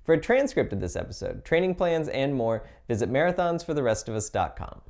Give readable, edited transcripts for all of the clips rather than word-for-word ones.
For a transcript of this episode, training plans, and more, visit marathonsfortherestofus.com.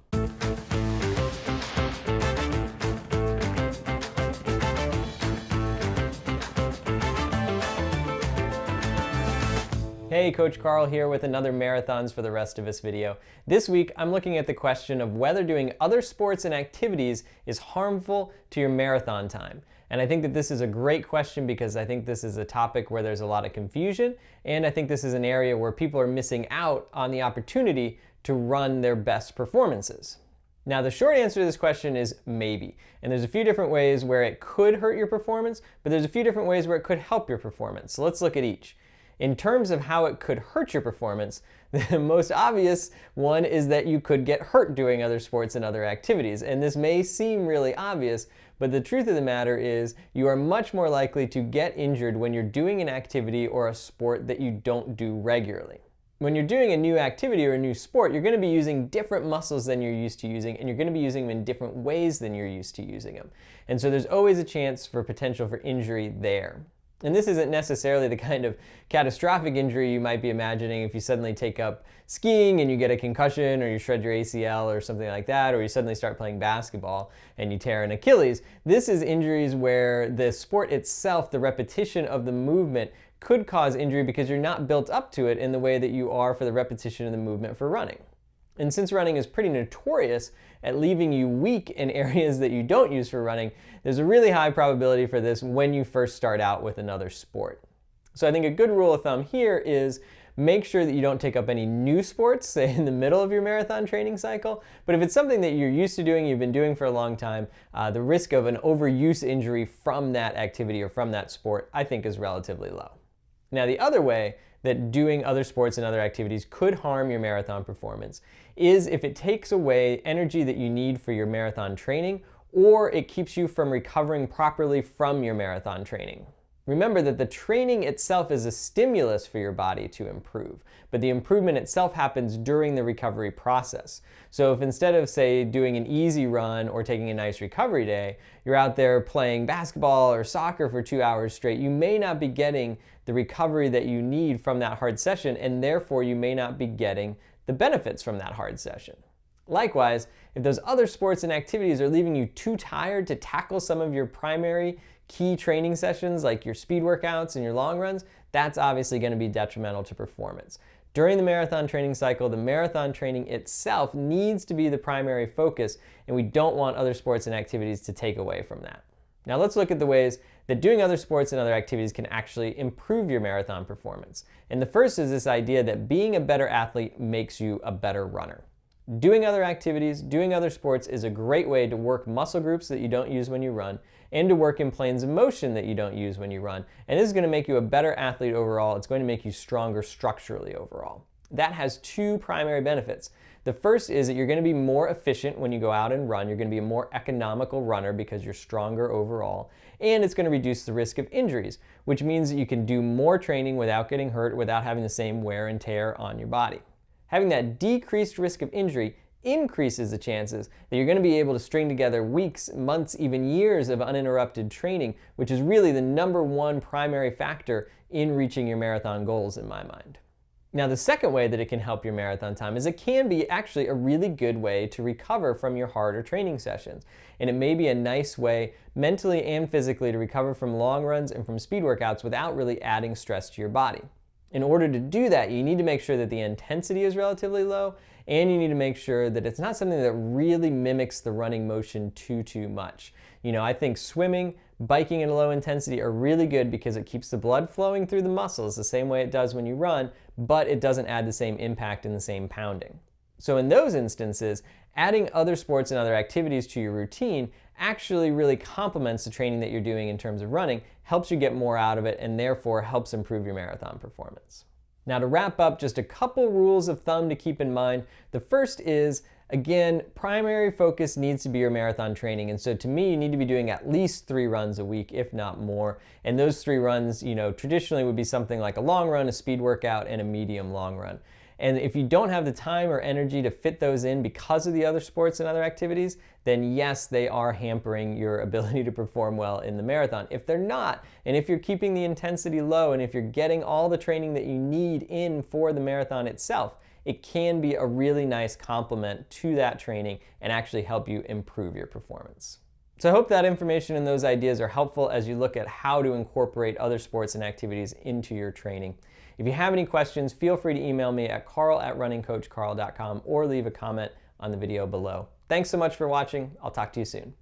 Hey, Coach Carl here with another Marathons for the Rest of Us video. This week, I'm looking at the question of whether doing other sports and activities is harmful to your marathon time. And I think that this is a great question because I think this is a topic where there's a lot of confusion, and I think this is an area where people are missing out on the opportunity to run their best performances. Now, the short answer to this question is maybe. And there's a few different ways where it could hurt your performance, but there's a few different ways where it could help your performance. So let's look at each. In terms of how it could hurt your performance, the most obvious one is that you could get hurt doing other sports and other activities. And this may seem really obvious, but the truth of the matter is you are much more likely to get injured when you're doing an activity or a sport that you don't do regularly. When you're doing a new activity or a new sport, you're going to be using different muscles than you're used to using, and you're going to be using them in different ways than you're used to using them. And so there's always a chance for potential for injury there. And this isn't necessarily the kind of catastrophic injury you might be imagining if you suddenly take up skiing and you get a concussion, or you shred your ACL or something like that, or you suddenly start playing basketball and you tear an Achilles. This is injuries where the sport itself, the repetition of the movement, could cause injury because you're not built up to it in the way that you are for the repetition of the movement for running. And since running is pretty notorious at leaving you weak in areas that you don't use for running, there's a really high probability for this when you first start out with another sport. So I think a good rule of thumb here is make sure that you don't take up any new sports, say in the middle of your marathon training cycle. But if it's something that you're used to doing, you've been doing for a long time, the risk of an overuse injury from that activity or from that sport, I think, is relatively low. Now, the other way that doing other sports and other activities could harm your marathon performance is if it takes away energy that you need for your marathon training, or it keeps you from recovering properly from your marathon training. Remember that the training itself is a stimulus for your body to improve, but the improvement itself happens during the recovery process. So if instead of, say, doing an easy run or taking a nice recovery day, you're out there playing basketball or soccer for 2 hours straight, you may not be getting the recovery that you need from that hard session, and therefore you may not be getting the benefits from that hard session. Likewise, if those other sports and activities are leaving you too tired to tackle some of your primary key training sessions like your speed workouts and your long runs, that's obviously going to be detrimental to performance. During the marathon training cycle, the marathon training itself needs to be the primary focus, and we don't want other sports and activities to take away from that. Now let's look at the ways that doing other sports and other activities can actually improve your marathon performance. And the first is this idea that being a better athlete makes you a better runner. Doing other activities, doing other sports is a great way to work muscle groups that you don't use when you run, and to work in planes of motion that you don't use when you run. And this is going to make you a better athlete overall. It's going to make you stronger structurally overall. That has two primary benefits. The first is that you're going to be more efficient when you go out and run. You're going to be a more economical runner because you're stronger overall. And it's going to reduce the risk of injuries, which means that you can do more training without getting hurt, without having the same wear and tear on your body. Having that decreased risk of injury increases the chances that you're going to be able to string together weeks, months, even years of uninterrupted training, which is really the number one primary factor in reaching your marathon goals in my mind. Now, the second way that it can help your marathon time is it can be actually a really good way to recover from your harder training sessions. And it may be a nice way mentally and physically to recover from long runs and from speed workouts without really adding stress to your body. In order to do that, you need to make sure that the intensity is relatively low, and you need to make sure that it's not something that really mimics the running motion too much. You know, I think swimming, biking at a low intensity are really good because it keeps the blood flowing through the muscles the same way it does when you run, but it doesn't add the same impact and the same pounding. So in those instances, adding other sports and other activities to your routine actually really complements the training that you're doing in terms of running, helps you get more out of it, and therefore helps improve your marathon performance. Now, to wrap up, just a couple rules of thumb to keep in mind. The first is, again, primary focus needs to be your marathon training. And so to me, you need to be doing at least 3 runs a week, if not more. And those 3 runs, traditionally would be something like a long run, a speed workout, and a medium long run. And if you don't have the time or energy to fit those in because of the other sports and other activities, then yes, they are hampering your ability to perform well in the marathon. If they're not, and if you're keeping the intensity low, and if you're getting all the training that you need in for the marathon itself, it can be a really nice complement to that training and actually help you improve your performance. So I hope that information and those ideas are helpful as you look at how to incorporate other sports and activities into your training. If you have any questions, feel free to email me at carl@runningcoachcarl.com or leave a comment on the video below. Thanks so much for watching. I'll talk to you soon.